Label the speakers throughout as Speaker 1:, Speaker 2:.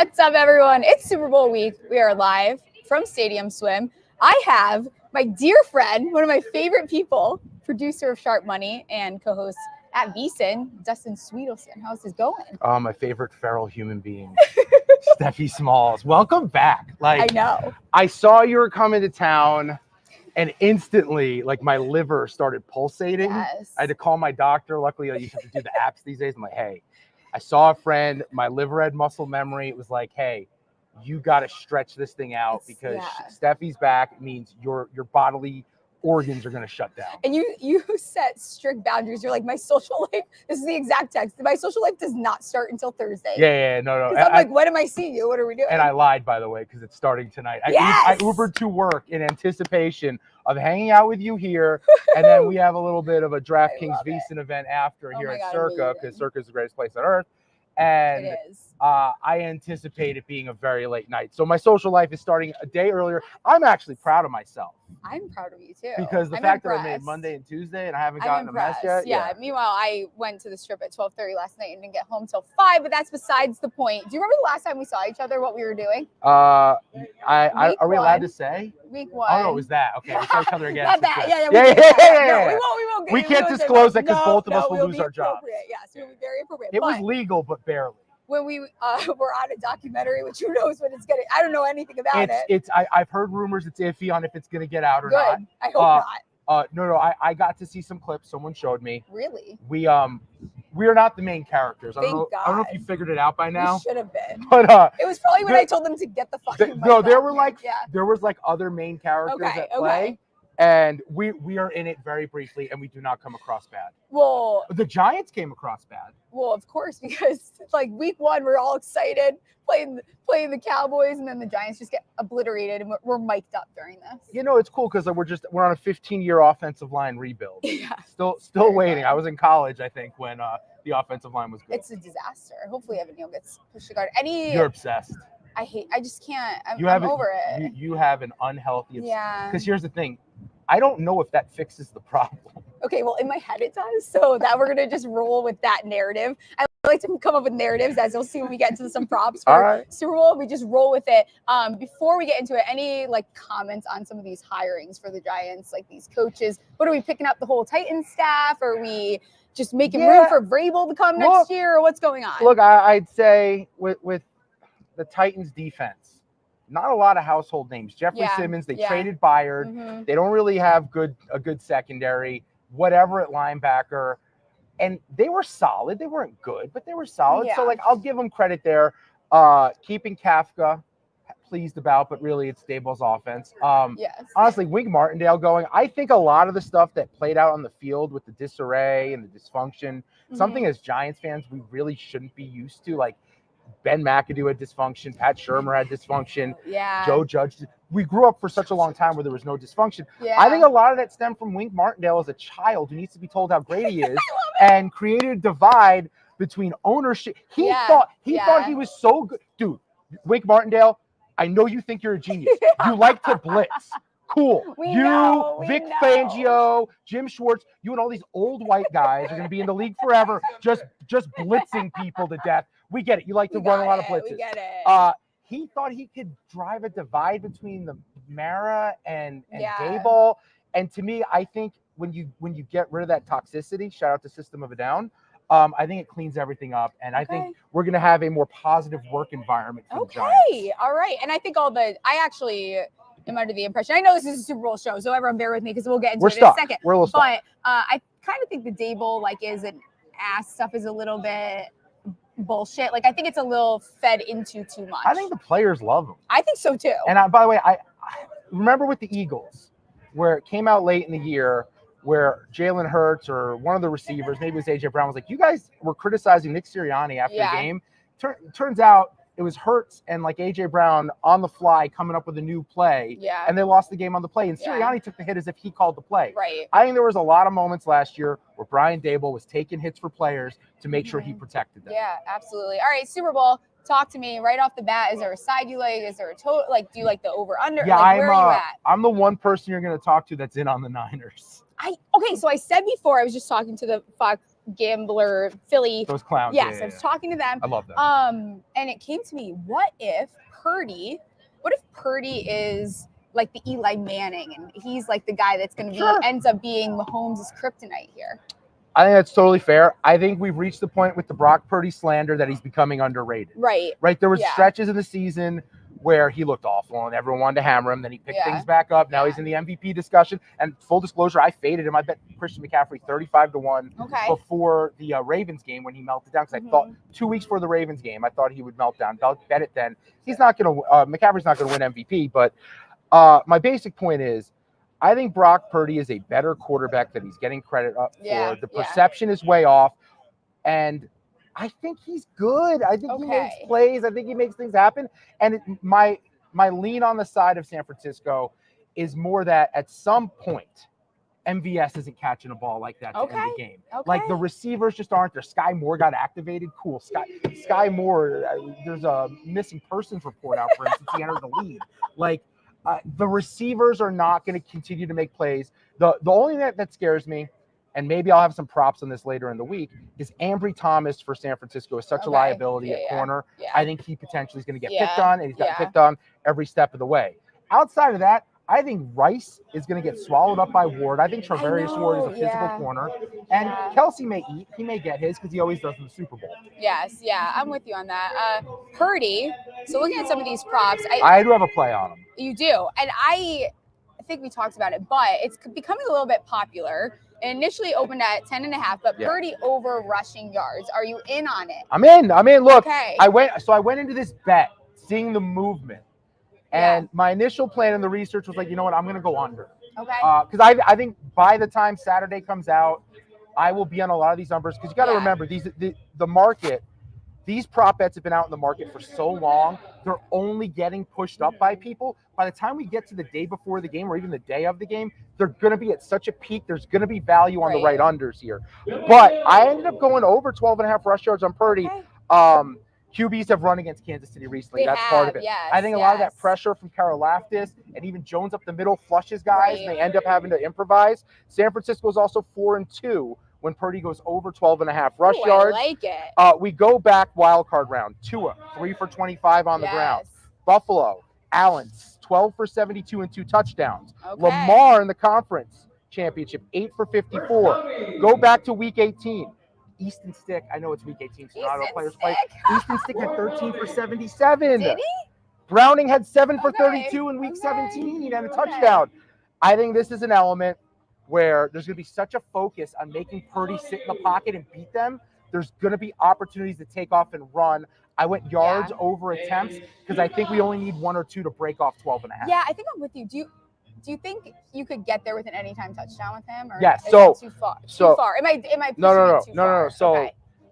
Speaker 1: What's up, everyone? It's Super Bowl week. We are live from Stadium Swim. I have my dear friend, one of my favorite people, producer of Sharp Money and co-host at VSiN, Dustin Swedelson. How's this going?
Speaker 2: Oh, my favorite feral human being, Stephie Smalls. Welcome back.
Speaker 1: I know.
Speaker 2: I saw you were coming to town, and instantly, my liver started pulsating.
Speaker 1: Yes.
Speaker 2: I had to call my doctor. Luckily, you have to do the apps these days. I'm like, hey, I saw a friend. My liver had muscle memory. It was like, hey, you got to stretch this thing out because Stephie's back. It means your bodily organs are going to shut down.
Speaker 1: And you set strict boundaries. You're like, my social life, this is the exact text. My social life does not start until Thursday.
Speaker 2: Yeah, no.
Speaker 1: Because I'm like, when am I seeing you? What are we doing?
Speaker 2: And I lied, by the way, because it's starting tonight. I Ubered to work in anticipation of hanging out with you here. And then we have a little bit of a DraftKings VSiN event after here at Circa, because Circa is the greatest place on earth. And
Speaker 1: it is.
Speaker 2: I anticipate it being a very late night. So my social life is starting a day earlier. I'm actually proud of myself.
Speaker 1: I'm proud of you too.
Speaker 2: Because the fact that I made Monday and Tuesday and I haven't gotten a mess yet.
Speaker 1: Yeah. Meanwhile, I went to the strip at 12:30 last night and didn't get home till 5, but that's besides the point. Do you remember the last time we saw each other, what we were doing?
Speaker 2: Are we allowed to say?
Speaker 1: Week 1.
Speaker 2: Oh, no, it was that. Okay, we saw each other again.
Speaker 1: Not that. Yeah.
Speaker 2: No,
Speaker 1: we won't.
Speaker 2: We can't disclose that because both of us will lose our jobs.
Speaker 1: Yes, it will be very appropriate.
Speaker 2: It was legal, but barely.
Speaker 1: When we were on a documentary, which who knows when it's I don't know anything about it.
Speaker 2: I've heard rumors it's iffy on if it's gonna get out or not.
Speaker 1: I hope not.
Speaker 2: No, I got to see some clips someone showed me.
Speaker 1: Really?
Speaker 2: We are not the main characters.
Speaker 1: Thank God.
Speaker 2: I don't know if you figured it out by now.
Speaker 1: We should have been.
Speaker 2: But
Speaker 1: it was probably when I told them to get the fucking
Speaker 2: no, there was other main characters at play. And we are in it very briefly, and we do not come across bad.
Speaker 1: Well,
Speaker 2: the Giants came across bad.
Speaker 1: Well, of course, because week 1, we're all excited playing the Cowboys, and then the Giants just get obliterated, and we're mic'd up during this.
Speaker 2: It's cool because we're on a 15-year offensive line rebuild.
Speaker 1: Yeah.
Speaker 2: Still waiting. I was in college, I think, when the offensive line was good.
Speaker 1: It's a disaster. Hopefully, Evan Neal gets pushed to guard.
Speaker 2: You're obsessed.
Speaker 1: I just can't. I'm over it.
Speaker 2: You have an unhealthy obsession.
Speaker 1: Yeah.
Speaker 2: Because here's the thing. I don't know if that fixes the problem.
Speaker 1: Okay, well, in my head it does. So that we're going to just roll with that narrative. I like to come up with narratives, as you'll see when we get into some props for Super Bowl. We just roll with it. Before we get into it, any comments on some of these hirings for the Giants, these coaches? What are we picking up the whole Titans staff? Are we just making room for Vrabel to come next year? Or what's going on?
Speaker 2: Look, I'd say with the Titans defense, not a lot of household names. Jeffrey Simmons, they traded Byard.
Speaker 1: Mm-hmm.
Speaker 2: They don't really have a good secondary, whatever at linebacker. And they were solid. They weren't good, but they were solid.
Speaker 1: Yeah.
Speaker 2: So, I'll give them credit there. Keeping Kafka, pleased about, but really it's Daboll's offense.
Speaker 1: Yes.
Speaker 2: Honestly, Wink Martindale going. I think a lot of the stuff that played out on the field with the disarray and the dysfunction, something as Giants fans we really shouldn't be used to, Ben McAdoo had dysfunction. Pat Shurmur had dysfunction.
Speaker 1: Yeah.
Speaker 2: Joe Judge. We grew up for such a long time where there was no dysfunction.
Speaker 1: Yeah.
Speaker 2: I think a lot of that stemmed from Wink Martindale as a child who needs to be told how great he is and created a divide between ownership. He thought he was so good. Dude, Wink Martindale, I know you think you're a genius. You like to blitz. Cool. Vic Fangio, Jim Schwartz, you and all these old white guys are going to be in the league forever just blitzing people to death. We get it. You like to run a lot of blitzes.
Speaker 1: We get it.
Speaker 2: He thought he could drive a divide between the Mara and Daboll. And to me, I think when you get rid of that toxicity, shout out to System of a Down, I think it cleans everything up. And I think we're going to have a more positive work environment for the Giants.
Speaker 1: Okay. All right. And I think I actually am under the impression, I know this is a Super Bowl show, so everyone bear with me because we'll get into it in a second.
Speaker 2: We're a little stuck.
Speaker 1: But I kind of think the Daboll is an ass stuff is a little bit bullshit. I think it's a little fed into too much.
Speaker 2: I think the players love him.
Speaker 1: I think so too.
Speaker 2: And by the way, I remember with the Eagles where it came out late in the year where Jalen Hurts or one of the receivers, maybe it was AJ Brown, was like, you guys were criticizing Nick Sirianni after the game. Turns out it was Hurts and AJ Brown on the fly coming up with a new play.
Speaker 1: Yeah.
Speaker 2: And they lost the game on the play. And Sirianni took the hit as if he called the play.
Speaker 1: Right.
Speaker 2: I think there was a lot of moments last year where Brian Daboll was taking hits for players to make sure he protected them.
Speaker 1: Yeah, absolutely. All right, Super Bowl. Talk to me right off the bat. Is there a side you like? Is there a total? Do you like the over under?
Speaker 2: Yeah,
Speaker 1: where are you at?
Speaker 2: I'm the one person you're going to talk to that's in on the Niners.
Speaker 1: Okay, so I said before, I was just talking to the gambler Philly.
Speaker 2: Those clowns.
Speaker 1: Yes, I was talking to them.
Speaker 2: I love them.
Speaker 1: And it came to me, what if Purdy is like the Eli Manning and he's like the guy that's going to be ends up being Mahomes' kryptonite here?
Speaker 2: I think that's totally fair. I think we've reached the point with the Brock Purdy slander that he's becoming underrated.
Speaker 1: Right.
Speaker 2: There was stretches in the season where he looked awful and everyone wanted to hammer him. Then he picked things back up. Now he's in the MVP discussion. And full disclosure, I faded him. I bet Christian McCaffrey 35-1 before the Ravens game when he melted down. Because I thought 2 weeks before the Ravens game, I thought he would melt down. Bet it then. He's not going to McCaffrey's not going to win MVP. But my basic point is, I think Brock Purdy is a better quarterback that he's getting credit up for. The perception is way off. And I think he's good. I think he makes plays. I think he makes things happen. And my lean on the side of San Francisco is more that at some point, MVS isn't catching a ball like that to end the game. Like the receivers just aren't there. Sky Moore got activated. Cool. Sky Moore, there's a missing persons report out for him since he entered the league. The receivers are not going to continue to make plays. The only thing that scares me, and maybe I'll have some props on this later in the week, is Ambry Thomas for San Francisco is such a liability at corner. I think he potentially is going to get picked on, and he's got picked on every step of the way. Outside of that, I think Rice is going to get swallowed up by Ward. I think Travarius Ward is a physical corner. And Kelsey may eat. He may get his because he always does in the Super Bowl.
Speaker 1: Yes, I'm with you on that. Purdy, so looking at some of these props.
Speaker 2: I do have a play on him.
Speaker 1: You do. And I think we talked about it, but it's becoming a little bit popular. It initially opened at 10.5, but Purdy over rushing yards. Are you in on it?
Speaker 2: I'm in. Look, I went into this bet seeing the movement. And my initial plan in the research was like, you know what, I'm going to go under. Because I think by the time Saturday comes out, I will be on a lot of these numbers. Because you got to remember, the market, these prop bets have been out in the market for so long, they're only getting pushed up by people. By the time we get to the day before the game or even the day of the game, they're going to be at such a peak. There's going to be value on the right unders here. But I ended up going over 12.5 rush yards on Purdy. QBs have run against Kansas City recently. That's part of it. I think a lot of that pressure from Karlaftis and even Jones up the middle flushes guys, and they end up having to improvise. San Francisco is also 4-2 when Purdy goes over 12.5 rush yards.
Speaker 1: I like it.
Speaker 2: We go back wild card round. Tua, 3 for 25 on the ground. Buffalo, Allen, 12 for 72 and 2 touchdowns. Lamar in the conference championship, 8 for 54. Go back to week 18. Easton Stick, I know it's week 18, so not all players play. Easton Stick had 13 for 77.
Speaker 1: Did he?
Speaker 2: Browning had 7 for 32 in week 17 and a touchdown. I think this is an element where there's going to be such a focus on making Purdy sit in the pocket and beat them. There's going to be opportunities to take off and run. I went yards over attempts because I think we only need 1 or 2 to break off 12.5.
Speaker 1: Yeah, I think I'm with you. Do you think you could get there with an anytime touchdown with him? Or
Speaker 2: yes.
Speaker 1: Is it too far? Am I pushing it too far?
Speaker 2: No. So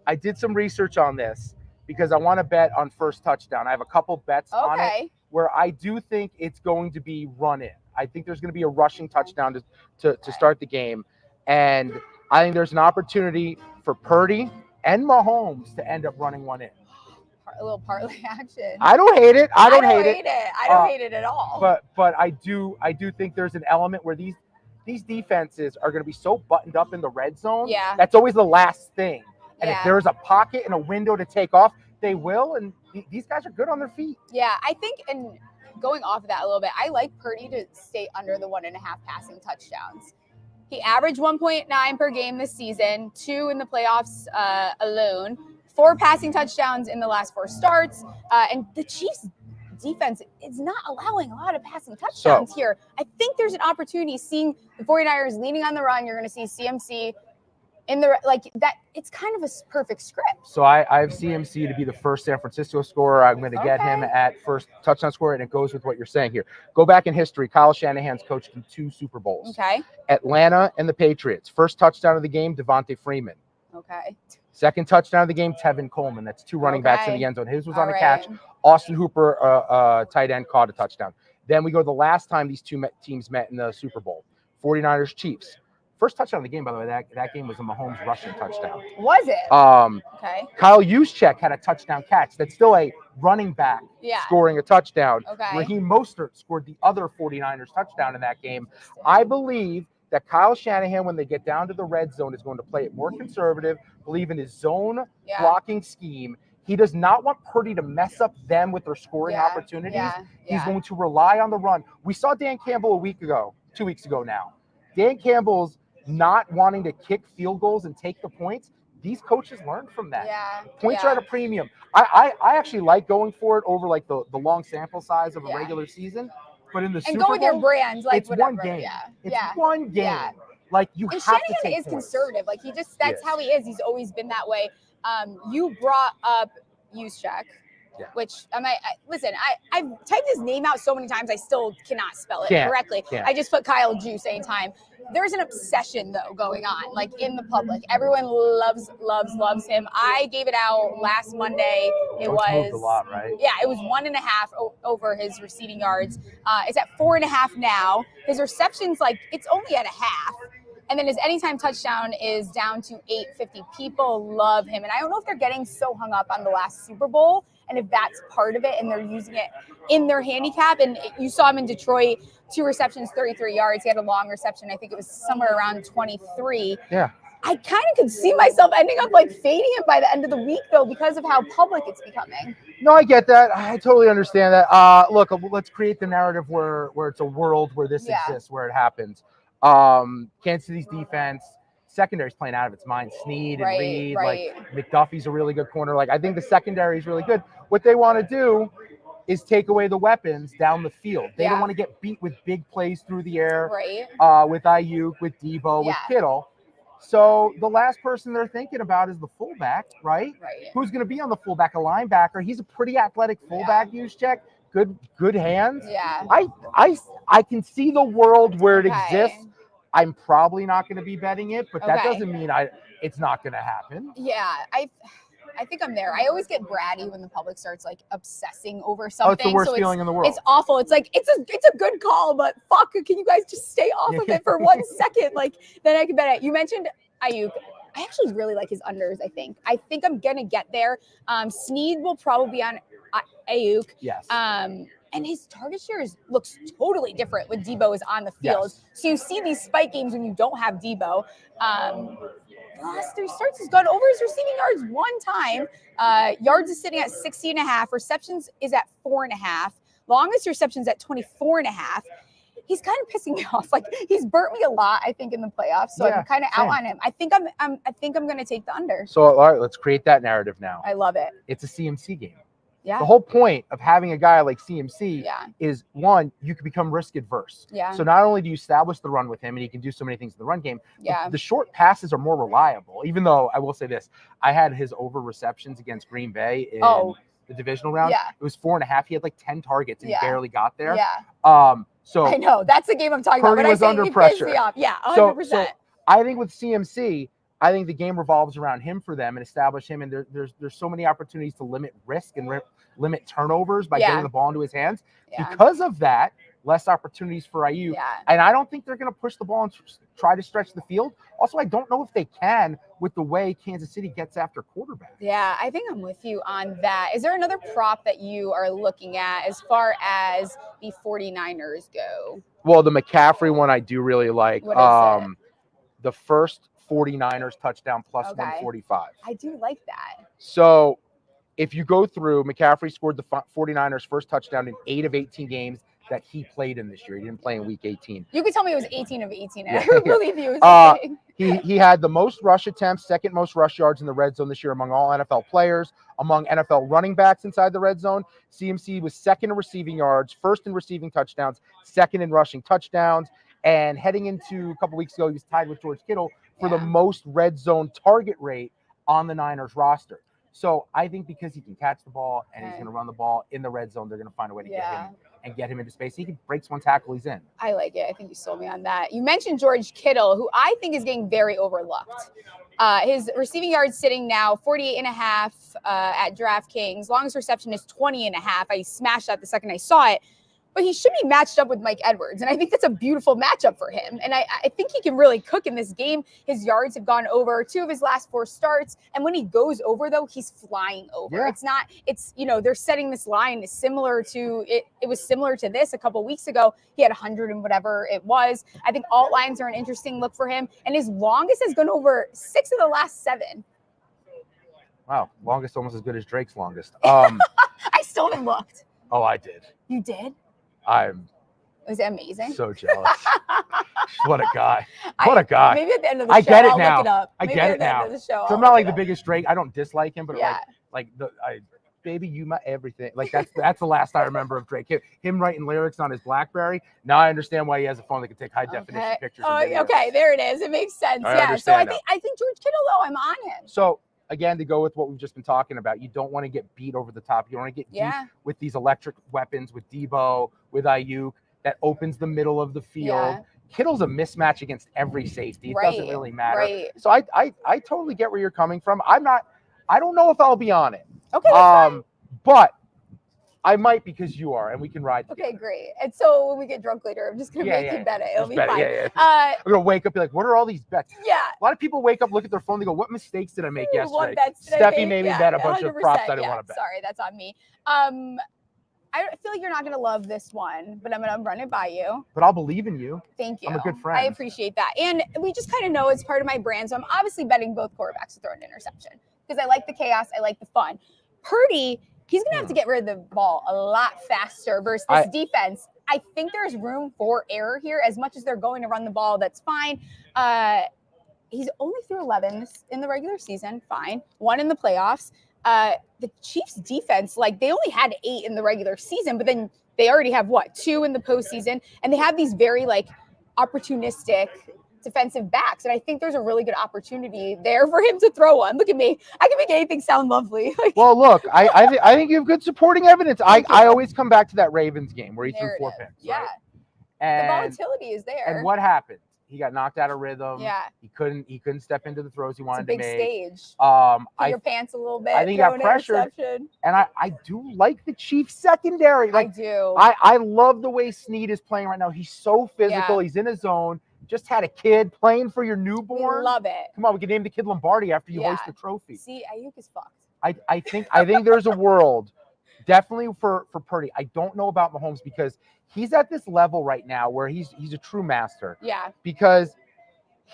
Speaker 2: I did some research on this because I want to bet on first touchdown. I have a couple bets on it where I do think it's going to be run in. I think there's going to be a rushing touchdown to start the game. And I think there's an opportunity for Purdy and Mahomes to end up running one in.
Speaker 1: A little parlay action.
Speaker 2: I don't hate it. I don't hate it.
Speaker 1: I don't hate it at all.
Speaker 2: But I do think there's an element where these defenses are going to be so buttoned up in the red zone.
Speaker 1: Yeah.
Speaker 2: That's always the last thing. And if there's a pocket and a window to take off, they will. And these guys are good on their feet.
Speaker 1: Yeah, I think, and going off of that a little bit, I like Purdy to stay under the 1.5 passing touchdowns. He averaged 1.9 per game this season, 2 in the playoffs alone. 4 passing touchdowns in the last 4 starts. And the Chiefs defense is not allowing a lot of passing touchdowns here. I think there's an opportunity seeing the 49ers leaning on the run. You're going to see CMC in the that. It's kind of a perfect script.
Speaker 2: So I have CMC to be the first San Francisco scorer. I'm going to get him at first touchdown scorer, and it goes with what you're saying here. Go back in history. Kyle Shanahan's coached in 2 Super Bowls. Atlanta and the Patriots. First touchdown of the game, Devontae Freeman. Second touchdown of the game, Tevin Coleman. That's 2 running backs in the end zone. His was on a catch. Austin Hooper, tight end, caught a touchdown. Then we go to the last time these 2 teams met in the Super Bowl. 49ers, Chiefs. First touchdown of the game, by the way, that game was a Mahomes rushing touchdown.
Speaker 1: Was it?
Speaker 2: Kyle Juszczyk had a touchdown catch. That's still a running back scoring a touchdown. Raheem Mostert scored the other 49ers touchdown in that game. I believe that Kyle Shanahan, when they get down to the red zone, is going to play it more conservative, believe in his zone blocking scheme. He does not want Purdy to mess up them with their scoring opportunities. He's going to rely on the run. We saw Dan Campbell 2 weeks ago now. Dan Campbell's not wanting to kick field goals and take the points. These coaches learned from that. Points are at a premium. I actually like going for it over like the long sample size of a regular season. But in the Super Bowl,
Speaker 1: go with your brand, like
Speaker 2: it's
Speaker 1: whatever.
Speaker 2: one game. It's one game. Like you
Speaker 1: and
Speaker 2: have to
Speaker 1: Shanahan
Speaker 2: take
Speaker 1: is
Speaker 2: points.
Speaker 1: conservative. Like that's how he is. He's always been that way. You brought up Usher, which listen. I've typed his name out so many times. I still cannot spell it correctly. I just put Kyle Juice anytime. There's an obsession though going on, like in the public. Everyone loves him. I gave it out last Monday. It was
Speaker 2: moved a lot, right?
Speaker 1: Yeah, it was 1.5 over his receiving yards. It's at 4.5 now. His receptions, like it's only at 0.5. And then his anytime touchdown is down to 850. People love him. And I don't know if they're getting so hung up on the last Super Bowl and if that's part of it and they're using it in their handicap. And you saw him in Detroit, 2 receptions, 33 yards. He had a long reception. I think it was somewhere around 23.
Speaker 2: Yeah.
Speaker 1: I kind of could see myself ending up like fading him by the end of the week, though, because of how public it's becoming.
Speaker 2: No, I get that. I totally understand that. Look, let's create the narrative where it's a world where this exists, where it happens. Kansas City's defense, secondary's playing out of its mind. Snead and Reed, like McDuffie's a really good corner. Like I think the secondary is really good. What they want to do is take away the weapons down the field. They don't want to get beat with big plays through the air. With Ayuk, with Deebo, with Kittle. So the last person they're thinking about is the fullback, right? Who's going to be on the fullback? A linebacker. He's a pretty athletic fullback. Juszczyk. Good hands. I can see the world where it exists. I'm probably not going to be betting it, but that doesn't mean it's not going to happen.
Speaker 1: Yeah, I think I'm there. I always get bratty when the public starts like obsessing over something.
Speaker 2: Oh, it's the worst feeling in the world.
Speaker 1: It's awful. It's like it's a good call, but fuck, can you guys just stay off of it for 1 second? Like then I can bet it. You mentioned Ayuk. I actually really like his unders. I think I'm gonna get there. Snead will probably be on Ayuk.
Speaker 2: Yes.
Speaker 1: And his target share looks totally different when Deebo is on the field. So you see these spike games when you don't have Deebo. Last 3 starts, he's gone over his receiving yards 1 time. Yards is sitting at 60.5. Receptions is at 4.5. Longest receptions at 24.5. He's kind of pissing me off. Like he's burnt me a lot, I think, in the playoffs. So I'm kind of out on him. I think I'm going to take the under.
Speaker 2: So all right, let's create that narrative now.
Speaker 1: I love it.
Speaker 2: It's a CMC game.
Speaker 1: Yeah.
Speaker 2: The whole point of having a guy like CMC is, one, you can become risk adverse.
Speaker 1: Yeah.
Speaker 2: So not only do you establish the run with him, and he can do so many things in the run game, the short passes are more reliable. Even though I will say this, I had his over receptions against Green Bay in the divisional round.
Speaker 1: Yeah.
Speaker 2: It was 4.5. He had like 10 targets and he barely got there.
Speaker 1: Yeah.
Speaker 2: So
Speaker 1: I know that's the game I'm talking about.
Speaker 2: Purdy was under pressure.
Speaker 1: Yeah, 100%.
Speaker 2: So I think with CMC, I think the game revolves around him for them and establish him. And there's so many opportunities to limit risk and limit turnovers by getting the ball into his hands. Yeah. Because of that, less opportunities for Ayuk. Yeah. And I don't think they're going to push the ball and try to stretch the field. Also, I don't know if they can with the way Kansas City gets after quarterbacks.
Speaker 1: Yeah, I think I'm with you on that. Is there another prop that you are looking at as far as the 49ers go?
Speaker 2: Well, the McCaffrey one I do really like.
Speaker 1: What is it?
Speaker 2: The first 49ers touchdown plus 145.
Speaker 1: I do like that.
Speaker 2: So if you go through, McCaffrey scored the 49ers' first touchdown in 8 of 18 games that he played in this year. He didn't play in week 18.
Speaker 1: You could tell me it was 18 of 18. And I would believe you.
Speaker 2: He had the most rush attempts, second most rush yards in the red zone this year among all NFL players, among NFL running backs inside the red zone. CMC was second in receiving yards, first in receiving touchdowns, second in rushing touchdowns. And heading into a couple weeks ago, he was tied with George Kittle for the most red zone target rate on the Niners roster. So I think because he can catch the ball and he's going to run the ball in the red zone, they're going to find a way to get him into space. He breaks one tackle, he's in. I like it. I think you sold me on that. You mentioned George Kittle, who I think is getting very overlooked. His receiving yards sitting now 48.5 at DraftKings. Longest reception is 20.5. I smashed that the second I saw it.
Speaker 1: but he should be matched up with Mike Edwards. And I think that's a beautiful matchup for him. And I think he can really cook in this game. His yards have gone over 2 of his last 4 starts. And when he goes over, though, he's flying over. Yeah. They're setting this line similar to it. It was similar to this a couple weeks ago. He had 100 and whatever it was. I think alt lines are an interesting look for him. And his longest has gone over 6 of the last 7.
Speaker 2: Wow. Longest almost as good as Drake's longest.
Speaker 1: I still haven't looked.
Speaker 2: Oh, I did.
Speaker 1: You did?
Speaker 2: Was
Speaker 1: it amazing?
Speaker 2: So jealous. What a guy. What a guy.
Speaker 1: Maybe at the end of the
Speaker 2: I
Speaker 1: show,
Speaker 2: get it
Speaker 1: I'll
Speaker 2: now.
Speaker 1: look it up.
Speaker 2: I
Speaker 1: Maybe
Speaker 2: get
Speaker 1: at
Speaker 2: it
Speaker 1: the
Speaker 2: now.
Speaker 1: End of the show,
Speaker 2: So I'm not like the biggest Drake. I don't dislike him, but
Speaker 1: yeah.
Speaker 2: baby, you my everything. Like that's the last I remember of Drake. Him writing lyrics on his BlackBerry. Now I understand why he has a phone that can take high definition pictures.
Speaker 1: Okay, there it is. It makes sense. Yeah. So I think George Kittle, though, I'm on him.
Speaker 2: So again, to go with what we've just been talking about, you don't want to get beat over the top. You don't want to get deep with these electric weapons, with Deebo, with Ayuk, that opens the middle of the field. Yeah. Kittle's a mismatch against every safety. It doesn't really matter. Right. So I totally get where you're coming from. I don't know if I'll be on it.
Speaker 1: Okay.
Speaker 2: But I might because you are, and we can ride together.
Speaker 1: Okay, great. And so when we get drunk later, I'm just gonna make you bet it. It'll be fine.
Speaker 2: Yeah. I'm gonna wake up, be like, what are all these bets?
Speaker 1: Yeah.
Speaker 2: A lot of people wake up, look at their phone, they go, what mistakes did I make yesterday?
Speaker 1: What bets did
Speaker 2: Stephie
Speaker 1: I make?
Speaker 2: made me bet a bunch of props I didn't want to bet.
Speaker 1: Sorry, that's on me. I feel like you're not gonna love this one, but I'm gonna run it by you.
Speaker 2: But I'll believe in you.
Speaker 1: Thank you.
Speaker 2: I'm a good friend.
Speaker 1: I appreciate that. And we just kind of know it's part of my brand, so I'm obviously betting both quarterbacks to throw an interception because I like the chaos, I like the fun. Purdy, he's going to have to get rid of the ball a lot faster versus this defense. I think there's room for error here. As much as they're going to run the ball, that's fine. He's only threw 11 in the regular season. Fine. 1 in the playoffs. The Chiefs defense, they only had 8 in the regular season, but then they already have 2 in the postseason. And they have these very opportunistic defensive backs. And I think there's a really good opportunity there for him to throw one. Look at me. I can make anything sound lovely.
Speaker 2: Well, look, I think you have good supporting evidence. I always come back to that Ravens game where he threw 4 picks.
Speaker 1: Yeah.
Speaker 2: Right? And
Speaker 1: the volatility is there.
Speaker 2: And what happened? He got knocked out of rhythm.
Speaker 1: Yeah.
Speaker 2: He couldn't step into the throws he wanted to make.
Speaker 1: It's a big stage.
Speaker 2: Put
Speaker 1: your pants a little bit.
Speaker 2: I think he got pressured. And I do like the Chiefs secondary.
Speaker 1: I do.
Speaker 2: I love the way Snead is playing right now. He's so physical. Yeah. He's in his zone. Just had a kid playing for your newborn.
Speaker 1: We love it.
Speaker 2: Come on, we can name the kid Lombardi after you hoist the trophy.
Speaker 1: See, Ayuk is fucked.
Speaker 2: I think there's a world, definitely for Purdy. I don't know about Mahomes because he's at this level right now where he's a true master.
Speaker 1: Yeah.
Speaker 2: Because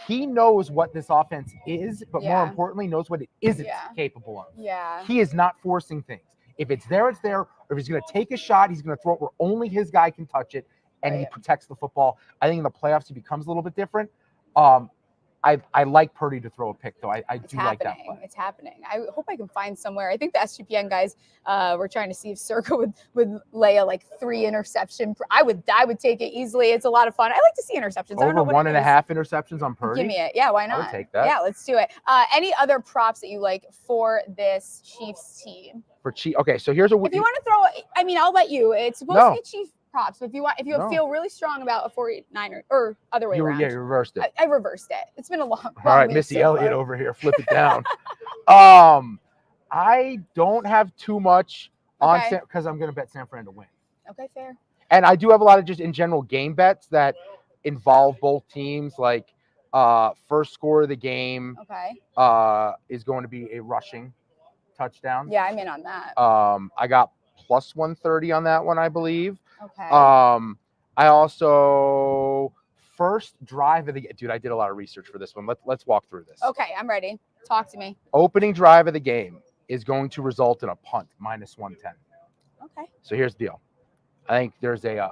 Speaker 2: he knows what this offense is, but more importantly, knows what it isn't capable of.
Speaker 1: Yeah.
Speaker 2: He is not forcing things. If it's there, it's there. Or if he's going to take a shot, he's going to throw it where only his guy can touch it. And he protects the football. I think in the playoffs he becomes a little bit different. I like Purdy to throw a pick, though. I do like that play.
Speaker 1: It's happening. I hope I can find somewhere. I think the SGPN guys were trying to see if Circa would lay a 3 interception. I would take it easily. It's a lot of fun. I like to see interceptions.
Speaker 2: Over 1.5 interceptions on Purdy?
Speaker 1: Give me it. Yeah, why not?
Speaker 2: I would take that.
Speaker 1: Yeah, let's do it. Any other props that you like for this Chiefs team?
Speaker 2: Okay, so here's
Speaker 1: if you want to throw. I'll let you. It's supposed to be Chiefs props. If you feel really strong about a 49er or other way around.
Speaker 2: Yeah, you reversed it.
Speaker 1: I reversed it. It's been a long
Speaker 2: All right, Missy Elliott over here. Flip it down. I don't have too much on because I'm going to bet San Fran to win.
Speaker 1: Okay, fair.
Speaker 2: And I do have a lot of just in general game bets that involve both teams, first score of the game is going to be a rushing touchdown.
Speaker 1: Yeah, I'm in on that.
Speaker 2: I got plus 130 on that one, I believe.
Speaker 1: Okay.
Speaker 2: I also first drive of the dude. I did a lot of research for this one. Let's walk through this.
Speaker 1: Okay, I'm ready. Talk to me.
Speaker 2: Opening drive of the game is going to result in a punt minus 110.
Speaker 1: Okay.
Speaker 2: So here's the deal. I think there's a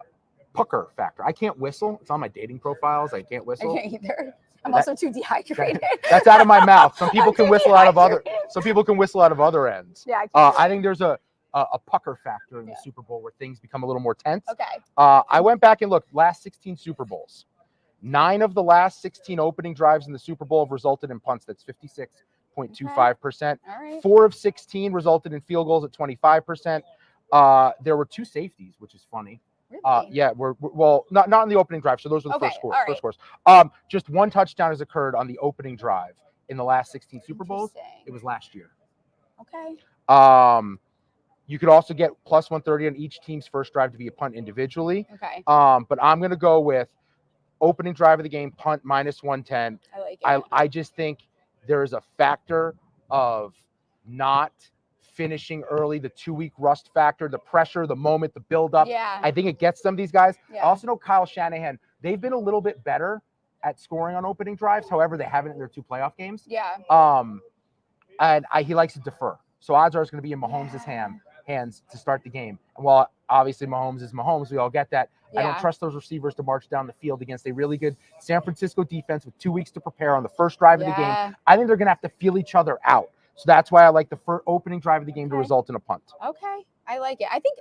Speaker 2: pucker factor. I can't whistle. It's on my dating profiles. I can't whistle.
Speaker 1: I can't either. I'm also too dehydrated.
Speaker 2: That's out of my mouth. Some people can whistle out of other. Some people can whistle out of other ends.
Speaker 1: Yeah.
Speaker 2: I think there's a pucker factor in the Super Bowl where things become a little more tense.
Speaker 1: Okay.
Speaker 2: I went back and looked last 16 Super Bowls. 9 of the last 16 opening drives in the Super Bowl have resulted in punts. That's 56.25%.
Speaker 1: All right.
Speaker 2: 4 of 16 resulted in field goals at 25%. There were 2 safeties, which is funny.
Speaker 1: Really?
Speaker 2: Yeah, well, not in the opening drive. So those are the first scores.
Speaker 1: Right.
Speaker 2: First scores. Just 1 touchdown has occurred on the opening drive in the last 16 Super Bowls. It was last year.
Speaker 1: Okay.
Speaker 2: You could also get plus 130 on each team's first drive to be a punt individually.
Speaker 1: Okay.
Speaker 2: But I'm going to go with opening drive of the game, punt minus 110.
Speaker 1: I like it.
Speaker 2: I just think there is a factor of not finishing early, the 2-week rust factor, the pressure, the moment, the build-up.
Speaker 1: Yeah.
Speaker 2: I think it gets some of these guys.
Speaker 1: Yeah.
Speaker 2: I also know Kyle Shanahan. They've been a little bit better at scoring on opening drives. However, they haven't in their 2 playoff games.
Speaker 1: Yeah.
Speaker 2: And he likes to defer. So odds are it's going to be in Mahomes' hands to start the game. And while obviously Mahomes is Mahomes, we all get that. I don't trust those receivers to march down the field against a really good San Francisco defense with 2 weeks to prepare on the first drive of the game. I think they're going to have to feel each other out. So that's why I like the first opening drive of the game to result in a punt.
Speaker 1: Okay. I like it. I think,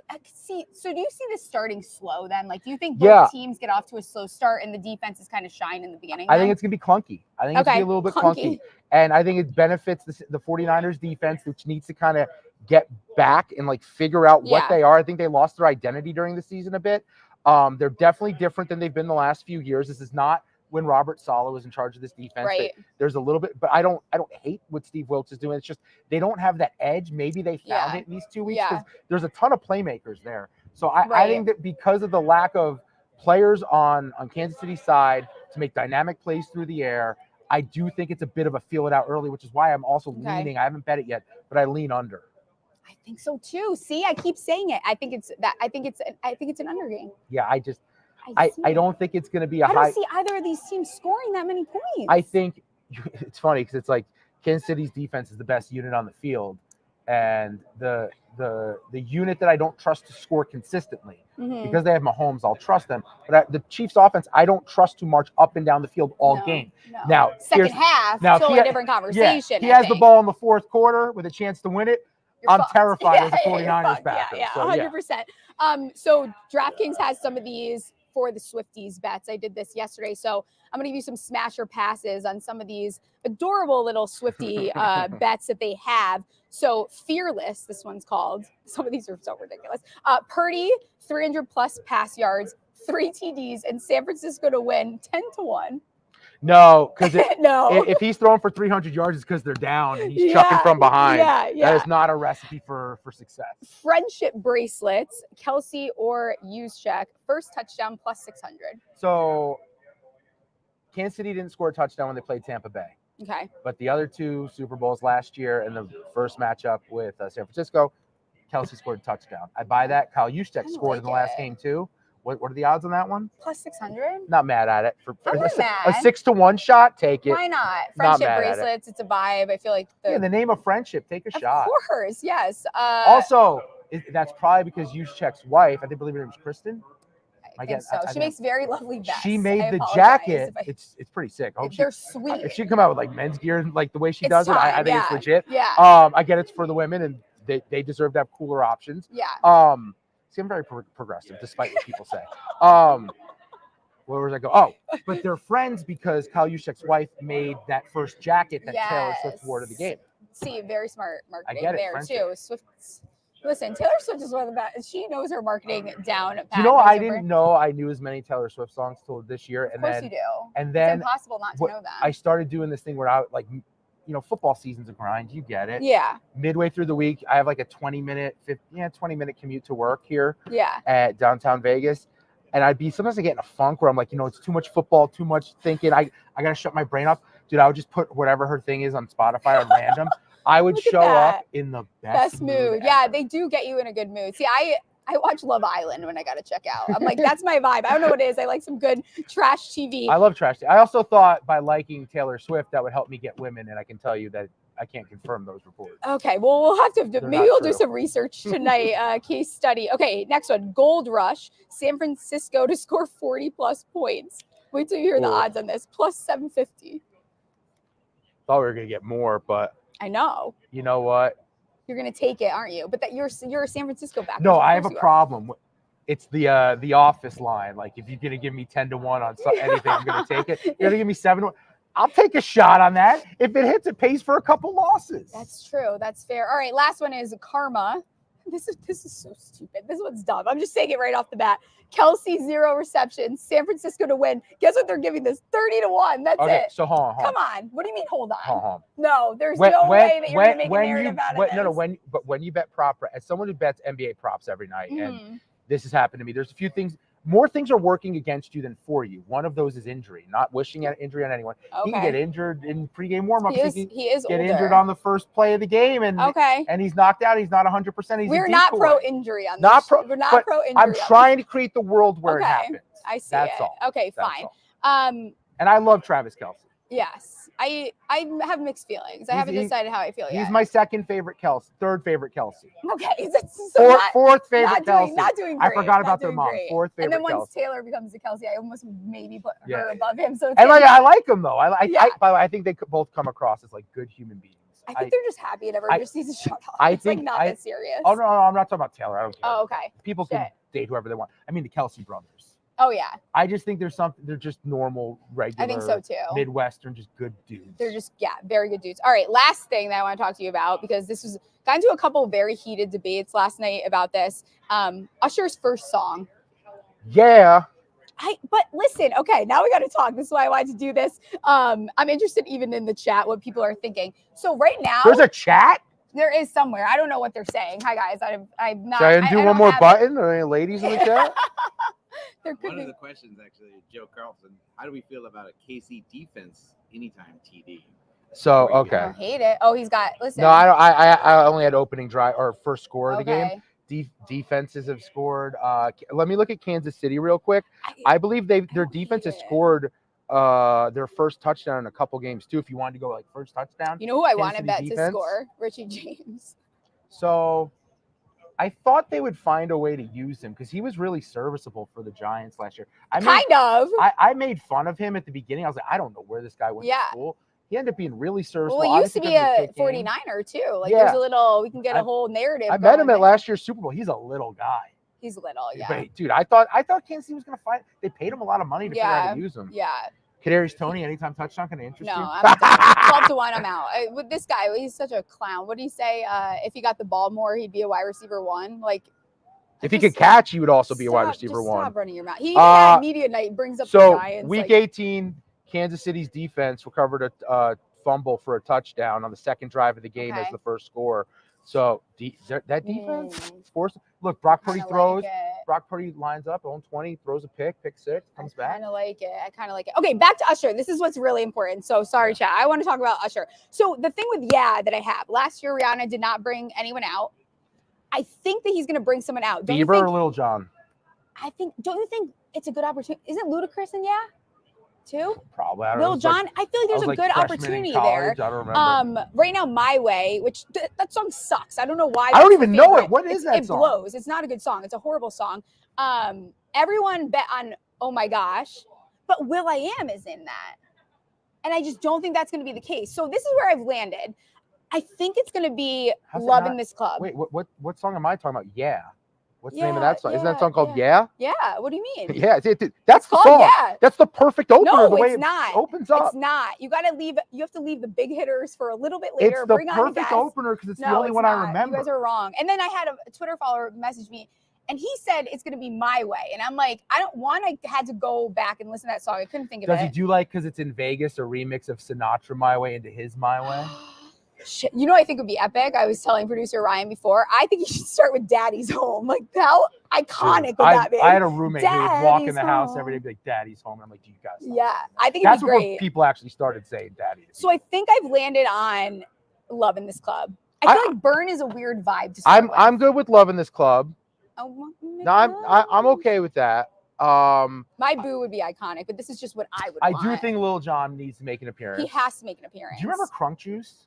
Speaker 1: so do you see this starting slow then? Like, do you think both teams get off to a slow start and the defenses kind of shine in the beginning?
Speaker 2: I think it's going to be clunky. I think it's going to be a little bit clunky. And I think it benefits the 49ers defense, which needs to kind of get back and like figure out what they are. I think they lost their identity during the season a bit. They're definitely different than they've been the last few years. This is not when Robert Saleh was in charge of this defense.
Speaker 1: Right.
Speaker 2: There's a little bit, but I don't hate what Steve Wilkes is doing. It's just they don't have that edge. Maybe they found it in these 2 weeks because there's a ton of playmakers there. So I think that because of the lack of players on Kansas City's side to make dynamic plays through the air, I do think it's a bit of a feel it out early, which is why I'm also leaning. I haven't bet it yet, but I lean under.
Speaker 1: I think so too. See, I keep saying it. I think it's an under game.
Speaker 2: Yeah, I don't think it's going to be a high.
Speaker 1: I don't see either of these teams scoring that many points.
Speaker 2: I think it's funny because it's like Kansas City's defense is the best unit on the field, and the unit that I don't trust to score consistently because they have Mahomes, I'll trust them. But the Chiefs' offense, I don't trust to march up and down the field all game.
Speaker 1: No.
Speaker 2: Now,
Speaker 1: second half, totally different conversation.
Speaker 2: He has the ball in the fourth quarter with a chance to win it. I'm terrified as a 49ers backer.
Speaker 1: Yeah, 100%. So DraftKings has some of these for the Swifties bets. I did this yesterday. So I'm going to give you some smasher passes on some of these adorable little Swiftie bets that they have. So Fearless, this one's called. Some of these are so ridiculous. Purdy, 300 plus pass yards, 3 TDs, and San Francisco to win 10-1.
Speaker 2: No, because if he's throwing for 300 yards, it's because they're down and he's chucking from behind. That is not a recipe for success.
Speaker 1: Friendship bracelets, Kelsey or Usher, first touchdown plus 600.
Speaker 2: So Kansas City didn't score a touchdown when they played Tampa Bay.
Speaker 1: Okay.
Speaker 2: But the other 2 Super Bowls last year and the first matchup with San Francisco, Kelsey scored a touchdown. I buy that. Kyle Juszczyk scored in the last game too. What are the odds on that one?
Speaker 1: Plus 600.
Speaker 2: Not mad at it. For
Speaker 1: a
Speaker 2: 6-1 shot, take it.
Speaker 1: Why not? Friendship bracelets, it's a vibe. I feel like
Speaker 2: in the name of friendship, take a shot.
Speaker 1: Of course, yes.
Speaker 2: Also, that's probably because Juszczyk's wife, I believe her name is Kristen.
Speaker 1: I think so. She makes very lovely vests.
Speaker 2: She made the jacket. It's pretty sick.
Speaker 1: They're sweet.
Speaker 2: If she come out with like men's gear and like the way she does it, I think it's legit.
Speaker 1: Yeah.
Speaker 2: I get it's for the women and they deserve to have cooler options.
Speaker 1: Yeah.
Speaker 2: See, I'm very progressive, despite what people say. Where was I go? Oh, but they're friends because Kyle Juszczyk's wife made that first jacket that Taylor Swift wore to the game.
Speaker 1: See, very smart marketing there
Speaker 2: friendship.
Speaker 1: too. Listen, Taylor Swift is one of the best. She knows her marketing down.
Speaker 2: Do you know, I didn't know I knew as many Taylor Swift songs till this year.
Speaker 1: Of course you do.
Speaker 2: And then
Speaker 1: it's impossible not to know them.
Speaker 2: I started doing this thing where I like, football season's a grind. You get it.
Speaker 1: Yeah.
Speaker 2: Midway through the week, I have like a 20-minute commute to work here.
Speaker 1: Yeah.
Speaker 2: At downtown Vegas. And sometimes I get in a funk where I'm like, it's too much football, too much thinking. I got to shut my brain off. Dude, I would just put whatever her thing is on Spotify on random. I would show up in the best mood.
Speaker 1: Yeah, they do get you in a good mood. See, I watch Love Island when I got to check out. I'm like, that's my vibe. I don't know what it is. I like some good trash TV.
Speaker 2: I love trash TV. I also thought by liking Taylor Swift, that would help me get women. And I can tell you that I can't confirm those reports.
Speaker 1: Okay, well, we'll have to, maybe we'll do some research tonight, case study. Okay, next one, Gold Rush, San Francisco to score 40 plus points. Wait till you hear the odds on this, plus 750.
Speaker 2: Thought we were going to get more, but.
Speaker 1: I know.
Speaker 2: You know what?
Speaker 1: You're going to take it, aren't you? But that you're a San Francisco backer.
Speaker 2: No, I have a problem. It's the office line. Like, if you're going to give me 10-1 on anything, I'm going to take it. You're going to give me 7-1. I'll take a shot on that. If it hits, it pays for a couple losses.
Speaker 1: That's true. That's fair. All right, last one is Karma. This is so stupid. This one's dumb. I'm just saying it right off the bat. Kelsey, 0 receptions. San Francisco to win. Guess what they're giving this? 30-1. That's it.
Speaker 2: So hold on.
Speaker 1: Come on. What do you mean? Hold on.
Speaker 2: Hold on.
Speaker 1: No, there's no way that you're going to make a narrative out of this.
Speaker 2: No. When you bet prop, as someone who bets NBA props every night, and this has happened to me. There's a few things. More things are working against you than for you. One of those is injury. Not wishing an injury on anyone. Okay. He can get injured in pregame warmups.
Speaker 1: He is
Speaker 2: get
Speaker 1: older.
Speaker 2: Injured on the first play of the game, and he's knocked out. He's not 100%.
Speaker 1: We're not pro injury on this. We're not pro injury.
Speaker 2: I'm trying to create the world where it happens.
Speaker 1: I see.
Speaker 2: That's all.
Speaker 1: Okay, fine.
Speaker 2: And I love Travis Kelce.
Speaker 1: Yes. I have mixed feelings. I haven't decided how I feel yet.
Speaker 2: He's my second favorite Kelce, third favorite Kelce.
Speaker 1: Okay. So
Speaker 2: fourth favorite Kelce.
Speaker 1: Not doing great.
Speaker 2: I forgot about their mom. Fourth favorite.
Speaker 1: And then once
Speaker 2: Kelce.
Speaker 1: Taylor becomes a Kelce, I almost maybe put her above him. So
Speaker 2: and I like him though. By the way, I think they could both come across as like good human beings.
Speaker 1: I think they're just happy and everyone just needs to shut up. It's like not that serious.
Speaker 2: Oh no, I'm not talking about Taylor. I don't care.
Speaker 1: Oh, okay.
Speaker 2: People can date whoever they want. I mean the Kelce brothers.
Speaker 1: Oh yeah.
Speaker 2: I just think they're just normal, regular.
Speaker 1: I think so too.
Speaker 2: Midwestern, just good dudes.
Speaker 1: They're just very good dudes. All right, last thing that I want to talk to you about, because this was got into a couple of very heated debates last night about this. Usher's first song.
Speaker 2: Yeah.
Speaker 1: But listen, okay, now we got to talk. This is why I wanted to do this. I'm interested even in the chat what people are thinking. So right now,
Speaker 2: there's a chat.
Speaker 1: There is somewhere. I don't know what they're saying. Hi guys, I'm not.
Speaker 2: Should I do one more button? Are there any ladies in the chat?
Speaker 3: One of the questions, actually, Joe Carlson, how do we feel about a KC defense anytime TD?
Speaker 2: So, okay.
Speaker 1: I don't hate it. Oh, he's got, listen.
Speaker 2: No, I only had opening drive or first score of the game. Defenses have scored. Let me look at Kansas City real quick. I believe their defense has scored their first touchdown in a couple games, too, if you wanted to go like first touchdown.
Speaker 1: You know who I want to bet to score? Richie James.
Speaker 2: So I thought they would find a way to use him because he was really serviceable for the Giants last year. I made fun of him at the beginning. I was like, I don't know where this guy went to school. He ended up being really serviceable.
Speaker 1: Well, he used to be a 49er too. Like there's a little, we can get a whole narrative.
Speaker 2: I met him at last year's Super Bowl. He's a little guy.
Speaker 1: He's little, yeah.
Speaker 2: But, dude, I thought Kansas City was going to fight. They paid him a lot of money to figure out how to use him.
Speaker 1: Yeah.
Speaker 2: Kadarius Toney, anytime touchdown, kind of interest you?
Speaker 1: No, I'm done. 12-1, I'm out. With this guy, he's such a clown. What did he say? If he got the ball more, he'd be a wide receiver 1. Like,
Speaker 2: if he could catch, he would also be a wide receiver 1.
Speaker 1: Stop running your mouth. He had media night, brings up the Giants.
Speaker 2: So, week 18, Kansas City's defense recovered a fumble for a touchdown on the second drive of the game as the first score. So that defense forced. Look, Brock Purdy throws. Brock Purdy lines up on 20, throws a pick 6, comes back.
Speaker 1: I kind of like it. Okay, back to Usher. This is what's really important. So sorry, chat. I want to talk about Usher. So the thing with that I have, last year Rihanna did not bring anyone out. I think that he's going to bring someone out.
Speaker 2: Bieber or Lil Jon?
Speaker 1: Don't you think it's a good opportunity? Isn't Ludacris in too?
Speaker 2: Probably.
Speaker 1: Lil Jon, I feel like there's a good opportunity there.
Speaker 2: I don't remember.
Speaker 1: Right now, My Way, which that song sucks. I don't know why.
Speaker 2: I don't even know it. What is that song?
Speaker 1: It blows. It's not a good song. It's a horrible song. Everyone bet on Oh My Gosh, but Will.i.am is in that. And I just don't think that's going to be the case. So this is where I've landed. I think it's going to be Love in This Club.
Speaker 2: Wait, what song am I talking about? Yeah. What's the name of that song? Isn't that song called Yeah?
Speaker 1: Yeah. What do you mean?
Speaker 2: Yeah, that's the song. Yeah. That's the perfect opener.
Speaker 1: No,
Speaker 2: the way
Speaker 1: it's not.
Speaker 2: It opens up.
Speaker 1: It's not. You have to leave the big hitters for a little bit later.
Speaker 2: It's the perfect opener because it's the only one I remember.
Speaker 1: You guys are wrong. And then I had a Twitter follower message me, and he said it's going to be My Way. And I'm like, I had to go back and listen to that song. I couldn't think of it.
Speaker 2: Does he do because it's in Vegas, a remix of Sinatra My Way into his My Way?
Speaker 1: Shit. You know what I think would be epic? I was telling producer Ryan before. I think you should start with Daddy's Home. Like, how iconic would that be?
Speaker 2: I had a roommate who would walk in the house every day and be like, Daddy's Home. And I'm like, do you guys know?
Speaker 1: Yeah, I think
Speaker 2: that's
Speaker 1: it'd be great.
Speaker 2: What people actually started saying Daddy.
Speaker 1: So I think I've landed on Love in This Club. I feel like Burn is a weird vibe to start with.
Speaker 2: I'm good with Love in This Club.
Speaker 1: Oh,
Speaker 2: no, I'm okay with that.
Speaker 1: My Boo would be iconic, but this is just what I would want.
Speaker 2: I do think Lil Jon needs to make an appearance.
Speaker 1: He has to make an appearance.
Speaker 2: Do you remember Crunk Juice?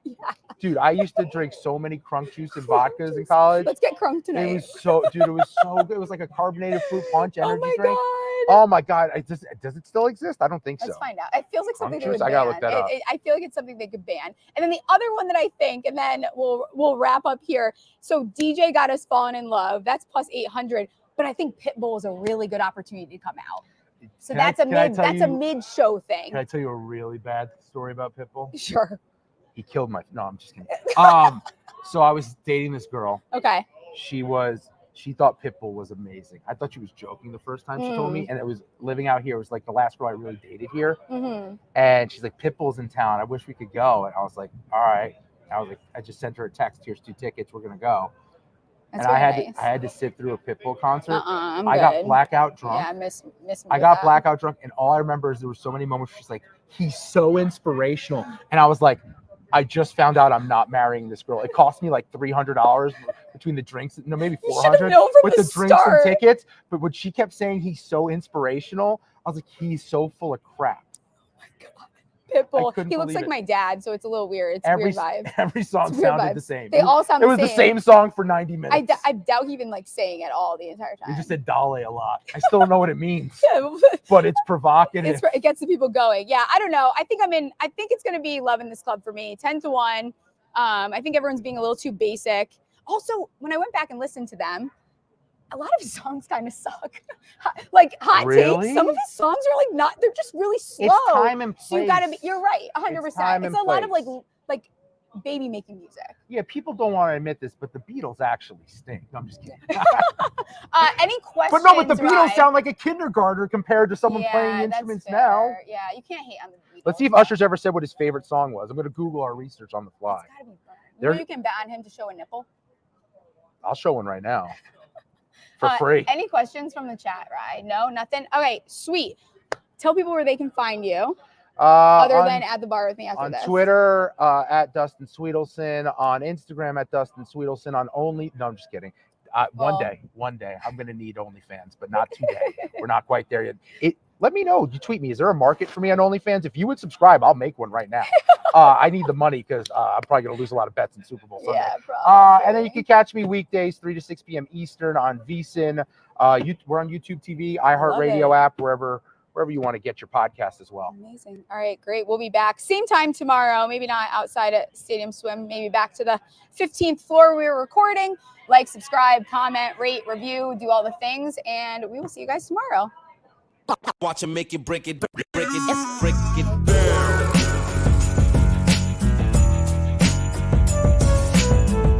Speaker 1: Yeah.
Speaker 2: Dude, I used to drink so many Crunk Juice and vodkas in college.
Speaker 1: Let's get crunk tonight.
Speaker 2: It was so good. It was like a carbonated fruit punch energy drink.
Speaker 1: God.
Speaker 2: Oh my God. Does it still exist? I don't think so.
Speaker 1: Let's find out. It feels like something they would ban.
Speaker 2: I gotta look that up.
Speaker 1: I feel like it's something they could ban. And then the other one that I think, and then we'll wrap up here. So DJ Got Us Falling in Love. That's plus 800. But I think Pitbull is a really good opportunity to come out. So that's a mid-show thing.
Speaker 2: Can I tell you a really bad story about Pitbull?
Speaker 1: Sure.
Speaker 2: He killed no, I'm just kidding. So I was dating this girl.
Speaker 1: Okay.
Speaker 2: She thought Pitbull was amazing. I thought she was joking the first time she told me, and it was living out here. It was like the last girl I really dated here. And she's like, Pitbull's in town. I wish we could go. And I was like, all right. I just sent her a text. Here's 2 tickets. We're gonna go.
Speaker 1: That's
Speaker 2: and I
Speaker 1: nice.
Speaker 2: had to sit through a Pitbull concert.
Speaker 1: I
Speaker 2: got blackout drunk.
Speaker 1: Yeah, I miss
Speaker 2: I got blackout drunk, and all I remember is there were so many moments where she's like, he's so inspirational. And I was like, I just found out I'm not marrying this girl. It cost me like $300 between the drinks, maybe $400 with the drinks and tickets. But when she kept saying he's so inspirational, I was like, he's so full of crap.
Speaker 1: Pitbull. He looks like my dad, so it's a little weird. It's a weird vibe.
Speaker 2: Every song sounded the same.
Speaker 1: They all sound the same.
Speaker 2: It was the same song for 90 minutes.
Speaker 1: I doubt he even sang at all the entire time.
Speaker 2: You just said Dale a lot. I still don't know what it means. But it's provocative.
Speaker 1: It gets the people going. Yeah, I don't know. I think it's going to be Loving This Club for me. 10-1. I think everyone's being a little too basic. Also, when I went back and listened to them, a lot of his songs kind of suck. Like hot takes. Some of his songs are like not. They're just really slow.
Speaker 2: It's time and place.
Speaker 1: So you gotta be. You're right. 100%. It's a lot of like baby making music.
Speaker 2: Yeah, people don't want to admit this, but the Beatles actually stink. No, I'm just kidding.
Speaker 1: Any questions?
Speaker 2: But the Beatles sound like a kindergartner compared to someone playing instruments now.
Speaker 1: Yeah, you can't hate on the Beatles.
Speaker 2: Let's see if Usher's ever said what his favorite song was. I'm going to Google our research on the fly.
Speaker 1: It's gotta be fun. You can ban him to show a nipple.
Speaker 2: I'll show one right now. For free.
Speaker 1: Any questions from the chat, right? No, nothing. Okay, sweet. Tell people where they can find you. Other than at the bar with me after this.
Speaker 2: On Twitter, at Dustin Swedelson. On Instagram, at Dustin Swedelson. On No, I'm just kidding. One day, I'm going to need OnlyFans, but not today. We're not quite there yet. Let me know. You tweet me. Is there a market for me on OnlyFans? If you would subscribe, I'll make one right now. I need the money because I'm probably going to lose a lot of bets in Super Bowl Sunday.
Speaker 1: Yeah, probably.
Speaker 2: And then you can catch me weekdays, 3 to 6 p.m. Eastern on VSiN. We're on YouTube TV, iHeartRadio app, wherever you want to get your podcast as well.
Speaker 1: Amazing. All right, great. We'll be back same time tomorrow. Maybe not outside at Stadium Swim. Maybe back to the 15th floor we were recording. Like, subscribe, comment, rate, review, do all the things, and we will see you guys tomorrow.
Speaker 4: Watch him make it, break it, break it, break it.